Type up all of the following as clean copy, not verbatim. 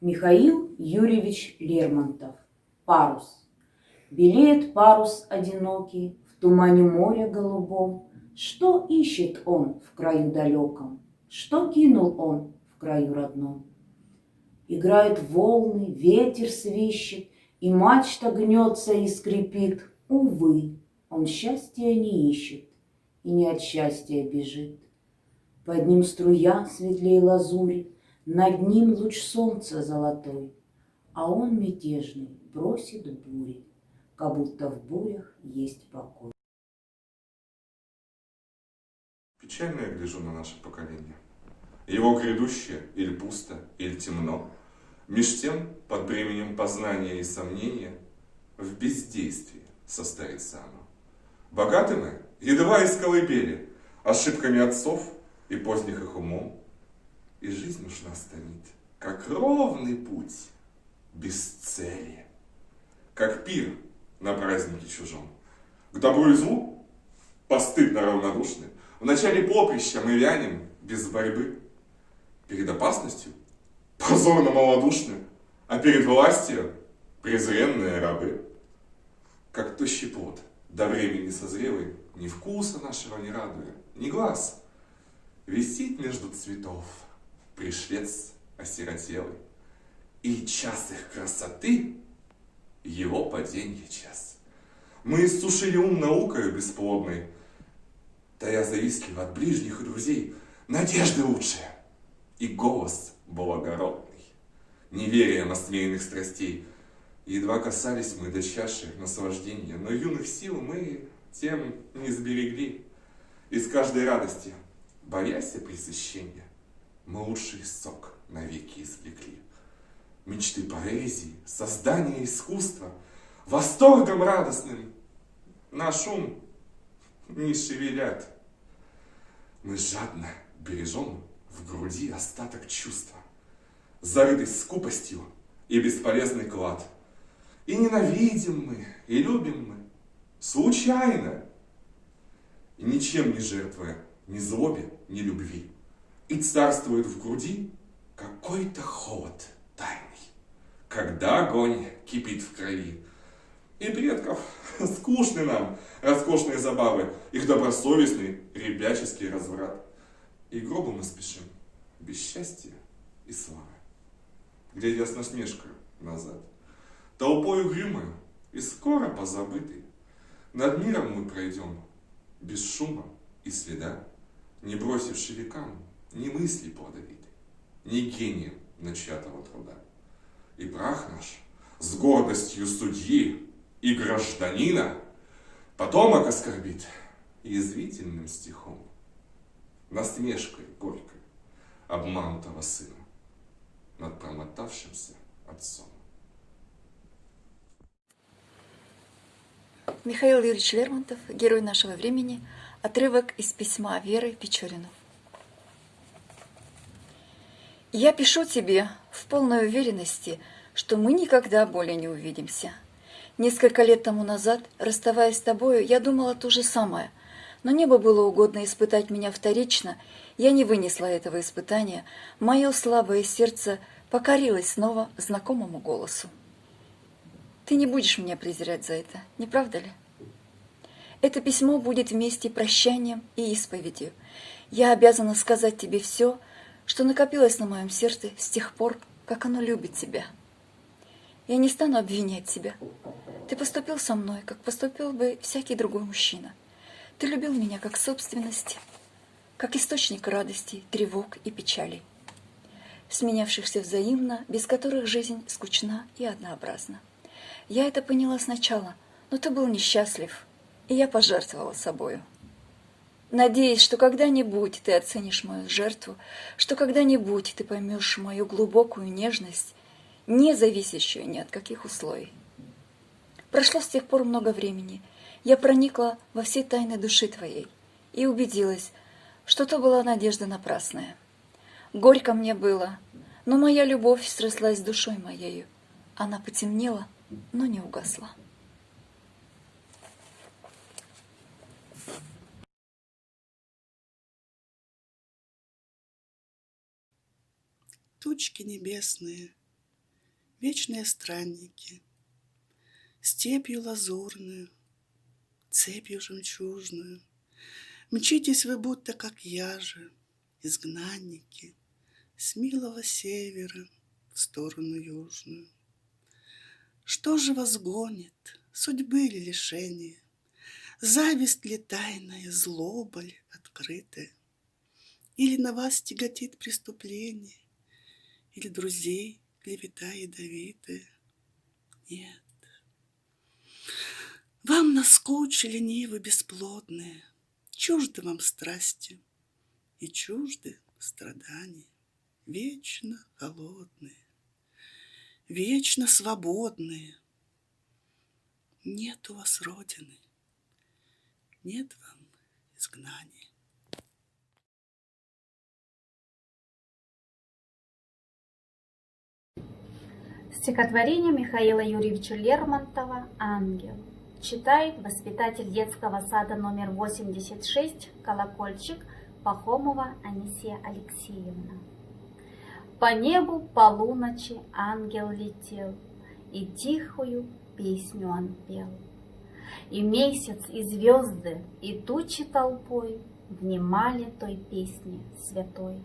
Михаил Юрьевич Лермонтов. Парус. Белеет парус одинокий в тумане моря голубом. Что ищет он в краю далеком? Что кинул он в краю родном? Играют волны, ветер свищет, и мачта гнется и скрипит. Увы, он счастья не ищет и не от счастья бежит. Под ним струя светлей лазури, над ним луч солнца золотой, а он мятежный просит бури, как будто в бурях есть покой. Печально я гляжу на наше поколение. Его грядущее или пусто, или темно. Меж тем, под бременем познания и сомнения, в бездействии состарится оно. Богаты мы, едва из колыбели, ошибками отцов и поздних их умом. И жизнь уж нас томит, как ровный путь, без цели, как пир на празднике чужом. К добру и злу постыдно равнодушны. В начале поприща мы вянем без борьбы. Перед опасностью позорно малодушны, а перед властью презренные рабы. Как тощий плод, до времени созрелый, ни вкуса нашего не радуя, ни глаз. Висит между цветов пришлец осиротелый, и час их красоты — его паденье час. Мы иссушили ум наукою бесплодной, тая завистливо от ближних и друзей надежды лучшие и голос благородный. Неверием осмеянных страстей едва касались мы до чаши наслаждения, но юных сил мы тем не сберегли. Из каждой радости, боясь пресыщения, мы лучший сок навеки извлекли. Мечты поэзии, создания искусства, восторгом радостным наш ум не шевелят. Мы жадно бережем в груди остаток чувства, зарытый скупостью и бесполезный клад. И ненавидим мы, и любим мы случайно, и ничем не жертвуя ни злобе, ни любви. И царствует в груди какой-то холод тайный, когда огонь кипит в крови. И предков скучны нам роскошные забавы, их добросовестный ребяческий разврат. И к гробу мы спешим без счастья и славы, глядя с насмешкой назад, толпой угрюмою и скоро позабытый. Над миром мы пройдем без шума и следа, не бросивши векам ни мысли плодовитой, ни гением начатого труда. И прах наш с гордостью судьи и гражданина потомок оскорбит язвительным стихом, насмешкой горькой обманутого сына над промотавшимся отцом. Михаил Юрьевич Лермонтов, герой нашего времени, отрывок из письма Веры Печорину. Я пишу тебе в полной уверенности, что мы никогда более не увидимся. Несколько лет тому назад, расставаясь с тобою, я думала то же самое, но небо было угодно испытать меня вторично, я не вынесла этого испытания, мое слабое сердце покорилось снова знакомому голосу. Ты не будешь меня презирать за это, не правда ли? Это письмо будет вместе прощанием и исповедью. Я обязана сказать тебе все, что накопилось на моем сердце с тех пор, как оно любит тебя. Я не стану обвинять тебя. Ты поступил со мной, как поступил бы всякий другой мужчина. Ты любил меня как собственность, как источник радости, тревог и печалей, сменявшихся взаимно, без которых жизнь скучна и однообразна. Я это поняла сначала, но ты был несчастлив, и я пожертвовала собою. Надеюсь, что когда-нибудь ты оценишь мою жертву, что когда-нибудь ты поймешь мою глубокую нежность, не зависящую ни от каких условий. Прошло с тех пор много времени. Я проникла во все тайны души твоей и убедилась, что то была надежда напрасная. Горько мне было, но моя любовь срослась с душой моею. Она потемнела, но не угасла. Тучки небесные, вечные странники, степью лазурную, цепью жемчужную. Мчитесь вы, будто как я же, изгнанники, с милого севера в сторону южную. Что же вас гонит, судьбы ли лишение, зависть ли тайная, злоба ли открытая? Или на вас тяготит преступление, или друзей клевета ядовитая? Нет. Вам наскучили нивы бесплодные, чужды вам страсти и чужды страдания, вечно холодные, вечно свободные. Нет у вас родины, нет вам изгнания. Стихотворение Михаила Юрьевича Лермонтова «Ангел». Читает воспитатель детского сада номер 86 «Колокольчик» Пахомова Анисия Алексеевна. По небу полуночи ангел летел, и тихую песню он пел. И месяц, и звезды, и тучи толпой внимали той песне святой.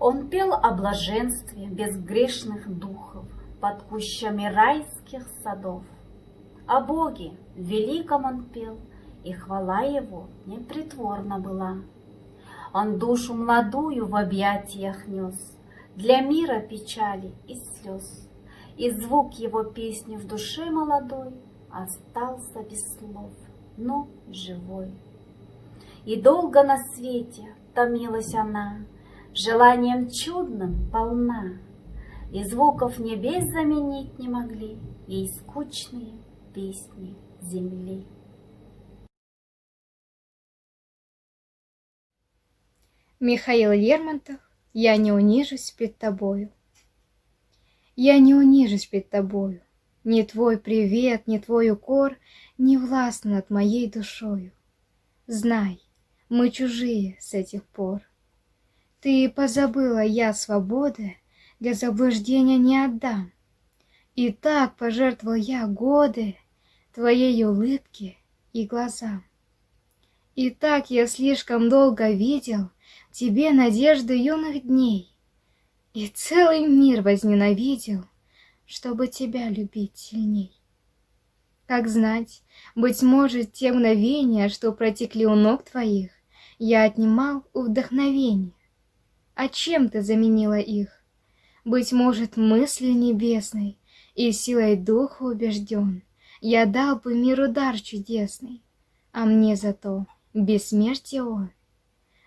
Он пел о блаженстве безгрешных духов под кущами райских садов. О Боге великом он пел, и хвала его непритворна была. Он душу младую в объятиях нес, для мира печали и слез. И звук его песни в душе молодой остался без слов, но живой. И долго на свете томилась она, желанием чудным полна, и звуков небес заменить не могли ей скучные песни земли. Михаил Лермонтов «Я не унижусь перед тобою». Я не унижусь перед тобою, ни твой привет, ни твой укор не властны над моей душою. Знай, мы чужие с этих пор. Ты позабыла, я свободы для заблуждения не отдам. И так пожертвовал я годы твоей улыбке и глазам. И так я слишком долго видел в тебе надежды юных дней, и целый мир возненавидел, чтобы тебя любить сильней. Как знать, быть может, те мгновения, что протекли у ног твоих, я отнимал у вдохновения. А чем ты заменила их? Быть может, мыслью небесной и силой духа убежден, я дал бы миру дар чудесный, а мне зато бессмертие он.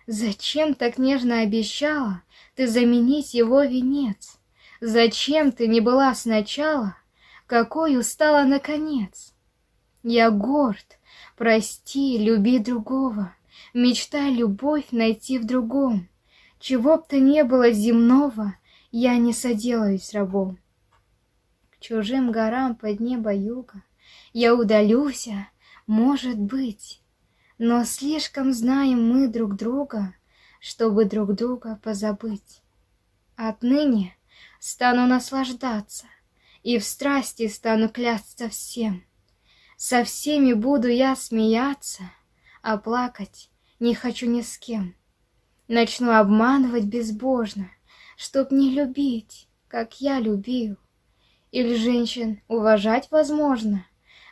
Зачем так нежно обещала ты заменить его венец? Зачем ты не была сначала, какой стала наконец? Я горд, прости, люби другого, мечтай любовь найти в другом. Чего б то не было земного, я не соделаюсь рабом. К чужим горам под небо юга я удалюся, может быть, но слишком знаем мы друг друга, чтобы друг друга позабыть. Отныне стану наслаждаться, и в страсти стану клясться всем. Со всеми буду я смеяться, а плакать не хочу ни с кем. Начну обманывать безбожно, чтоб не любить, как я любил. Или женщин уважать возможно,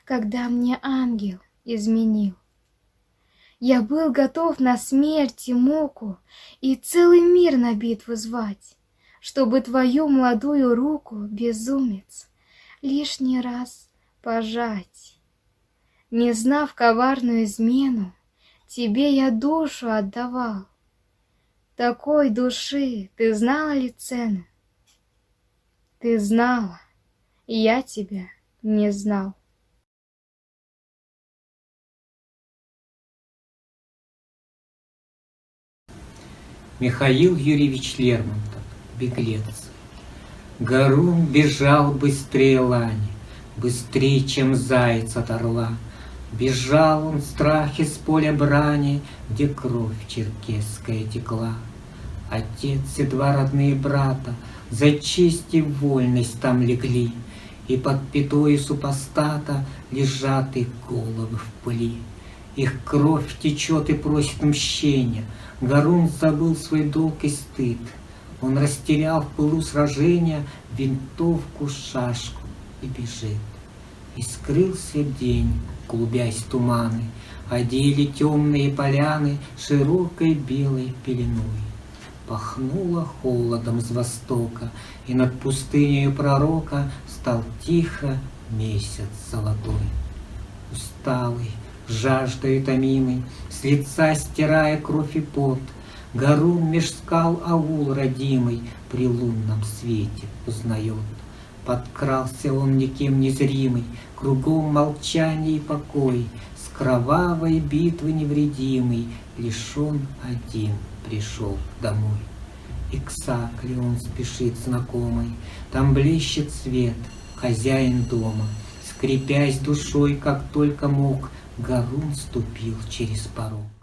когда мне ангел изменил. Я был готов на смерть и муку и целый мир на битву звать, чтобы твою молодую руку, безумец, лишний раз пожать. Не знав коварную измену, тебе я душу отдавал. Такой души ты знала ли цену? Ты знала, и я тебя не знал. Михаил Юрьевич Лермонтов «Беглец». Горун бежал быстрее лани, быстрее, чем заяц от орла. Бежал он в страхе с поля брани, где кровь черкесская текла. Отец и два родные брата За честь и вольность там легли, и под пятою супостата лежат их головы в пыли. Их кровь течет и просит мщения. Гарун забыл свой долг и стыд. Он растерял в пылу сражения винтовку, шашку и бежит. И скрылся день, клубясь туманы, одели темные поляны широкой белой пеленой. Пахнуло холодом с востока, и над пустынею пророка стал тихо месяц золотой. Усталый, жаждой томимый, с лица стирая кровь и пот, Гарун меж скал аул родимый при лунном свете узнает. Подкрался он никем незримый, кругом молчание и покой, с кровавой битвы невредимый, лишь он один пришел домой. И к Сакле он спешит знакомый, там блещет свет, хозяин дома. Скрипясь душой, как только мог, Гарун ступил через порог.